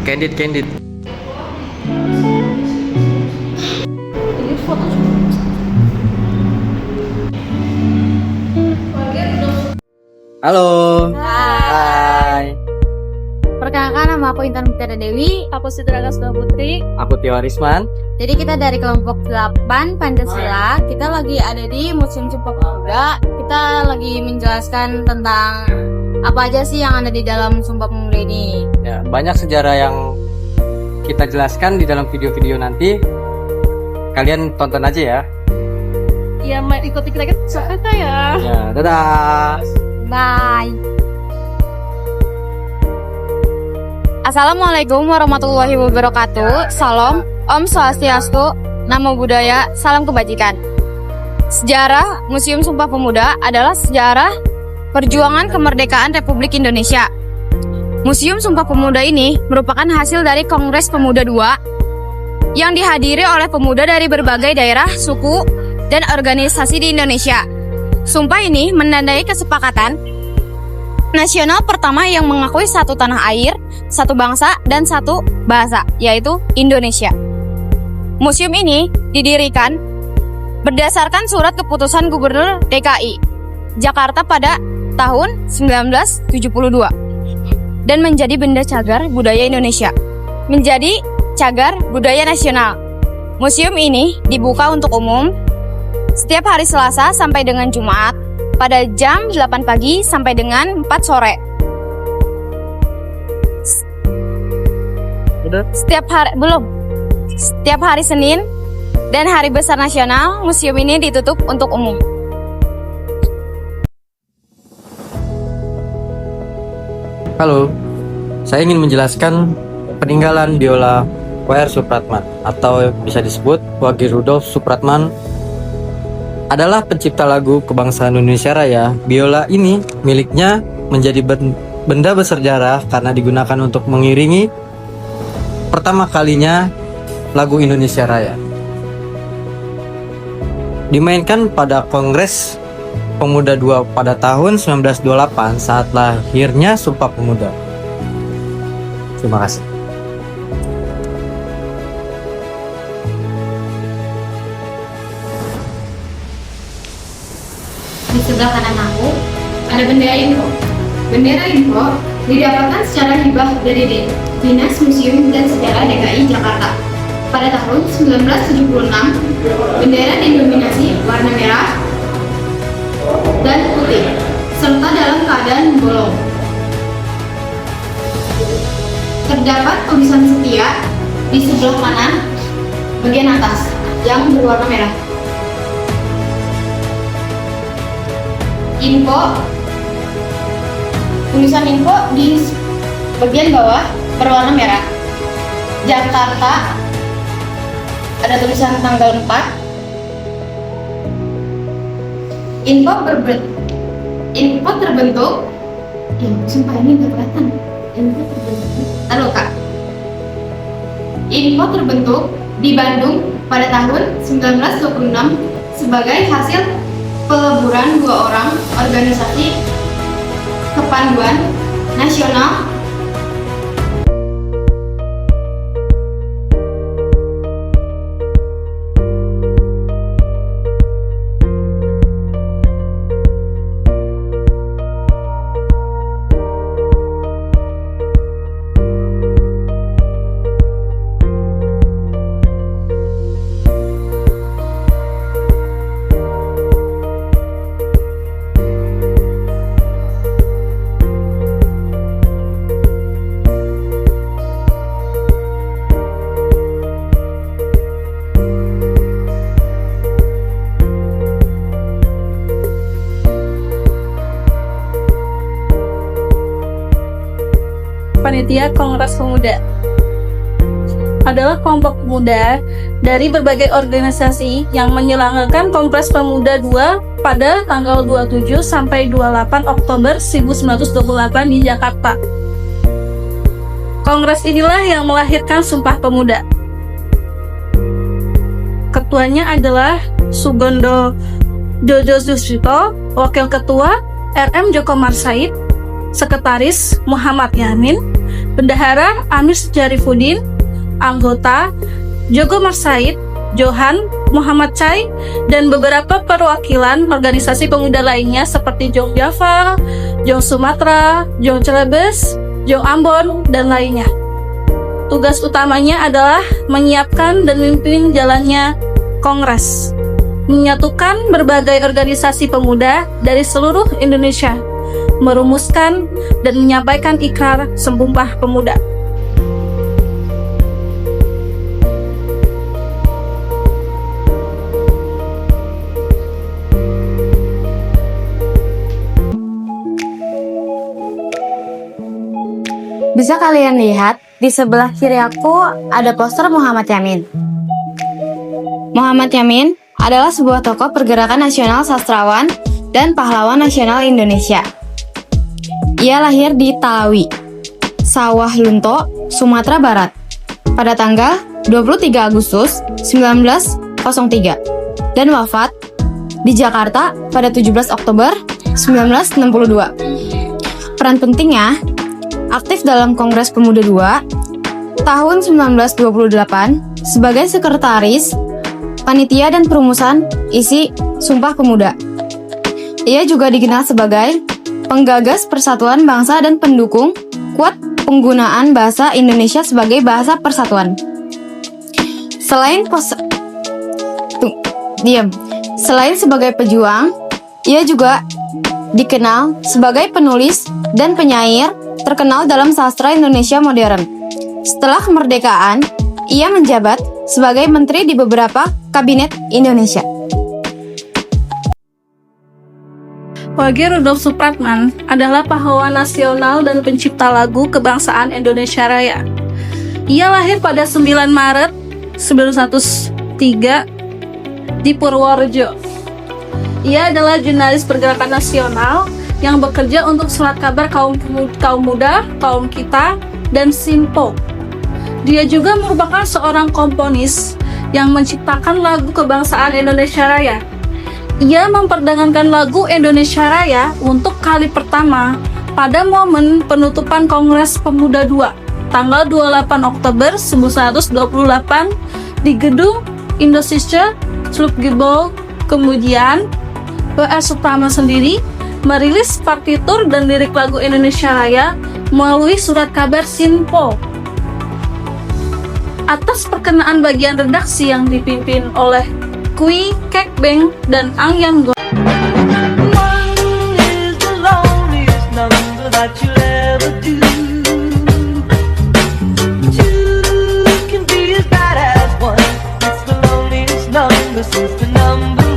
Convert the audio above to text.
Candid, candid. Ini foto Halo. Hai. Perkenalkan, nama aku Intan Mutiara Dewi. Aku Sidra Kasda Putri. Aku Tio Arisman. Jadi kita dari kelompok 8 Pancasila. Kita lagi ada di Museum Sumpah Pemuda. Kita lagi menjelaskan tentang apa aja sih yang ada di dalam Sumpah Pemuda ini. Ya, banyak sejarah yang kita jelaskan di dalam video-video nanti. Kalian tonton aja ya. Ya, ikuti kita sampai ya. Ya, dadah. Bye. Assalamualaikum warahmatullahi wabarakatuh. Salam, Om Swastiastu, Namo Buddhaya, Salam Kebajikan. Sejarah Museum Sumpah Pemuda adalah sejarah perjuangan kemerdekaan Republik Indonesia. Museum Sumpah Pemuda ini merupakan hasil dari Kongres Pemuda II yang dihadiri oleh pemuda dari berbagai daerah, suku, dan organisasi di Indonesia. Sumpah ini menandai kesepakatan nasional pertama yang mengakui satu tanah air, satu bangsa, dan satu bahasa, yaitu Indonesia. Museum ini didirikan berdasarkan surat keputusan Gubernur DKI Jakarta pada tahun 1972 dan menjadi benda cagar budaya Indonesia, menjadi cagar budaya nasional. Museum ini dibuka untuk umum setiap hari Selasa sampai dengan Jumat pada jam 8 pagi sampai dengan 4 sore. Setiap hari Senin dan hari besar nasional, museum ini ditutup untuk umum. Halo. Saya ingin menjelaskan peninggalan biola W.R. Supratman atau bisa disebut Wage Rudolf Supratman adalah pencipta lagu kebangsaan Indonesia Raya. Biola ini miliknya menjadi benda bersejarah karena digunakan untuk mengiringi pertama kalinya lagu Indonesia Raya. Dimainkan pada Kongres Pemuda II pada tahun 1928 saat lahirnya Sumpah Pemuda. Terima kasih. Di sebelah kanan aku ada bendera info. Bendera info didapatkan secara hibah dari Dinas Museum dan Sejarah DKI Jakarta. Pada tahun 1976, bendera didominasi warna merah dan putih, serta dalam keadaan bolong. Terdapat tulisan setia di sebelah kanan bagian atas yang berwarna merah. Tulisan info di bagian bawah berwarna merah. Jakarta ada tulisan tanggal 4. Info terbentuk. Sumpah ini nggak kelihatan. Info terbentuk di Bandung pada tahun 1926 sebagai hasil peleburan 2 orang organisasi kepanduan nasional Panitia Kongres Pemuda adalah kelompok pemuda dari berbagai organisasi yang menyelenggarakan Kongres Pemuda II pada tanggal 27 sampai 28 Oktober 1928 di Jakarta. Kongres inilah yang melahirkan Sumpah Pemuda. Ketuanya adalah Sugondo Dodo Susito, Wakil Ketua RM Joko Marsaid, Sekretaris Muhammad Yamin, Bendahara Amir Syarifuddin, anggota Jogo Marsaid, Johan, Muhammad Chai, dan beberapa perwakilan organisasi pemuda lainnya seperti Jong Java, Jong Sumatera, Jong Celebes, Jong Ambon, dan lainnya. Tugas utamanya adalah menyiapkan dan memimpin jalannya Kongres, menyatukan berbagai organisasi pemuda dari seluruh Indonesia, merumuskan dan menyampaikan ikrar Sumpah Pemuda. Bisa kalian lihat, di sebelah kiri aku ada poster Muhammad Yamin. Muhammad Yamin adalah sebuah tokoh pergerakan nasional sastrawan dan pahlawan nasional Indonesia. Ia lahir di Talawi, Sawah Lunto, Sumatera Barat, pada tanggal 23 Agustus 1903 dan wafat di Jakarta pada 17 Oktober 1962. Peran pentingnya aktif dalam Kongres Pemuda II tahun 1928 sebagai sekretaris, panitia dan perumusan isi Sumpah Pemuda. Ia juga dikenal sebagai penggagas persatuan bangsa dan pendukung kuat penggunaan bahasa Indonesia sebagai bahasa persatuan. Selain sebagai pejuang, ia juga dikenal sebagai penulis dan penyair terkenal dalam sastra Indonesia modern. Setelah kemerdekaan, ia menjabat sebagai menteri di beberapa kabinet Indonesia. Wage Rudolf Supratman adalah pahlawan nasional dan pencipta lagu kebangsaan Indonesia Raya. Ia lahir pada 9 Maret 1903 di Purworejo. Ia adalah jurnalis pergerakan nasional yang bekerja untuk Surat Kabar Kaum Muda, Kaum Kita, dan Simpo. Dia juga merupakan seorang komponis yang menciptakan lagu kebangsaan Indonesia Raya. Ia memperdagangkan lagu Indonesia Raya untuk kali pertama pada momen penutupan Kongres Pemuda II, tanggal 28 Oktober 1928 di Gedung Indonesia Slupgebouw. Kemudian, W.R. Supratman sendiri merilis partitur dan lirik lagu Indonesia Raya melalui Surat Kabar Sinpo. Atas perkenaan bagian redaksi yang dipimpin oleh Kui Kek Beng dan Ang Yan Go. Since the number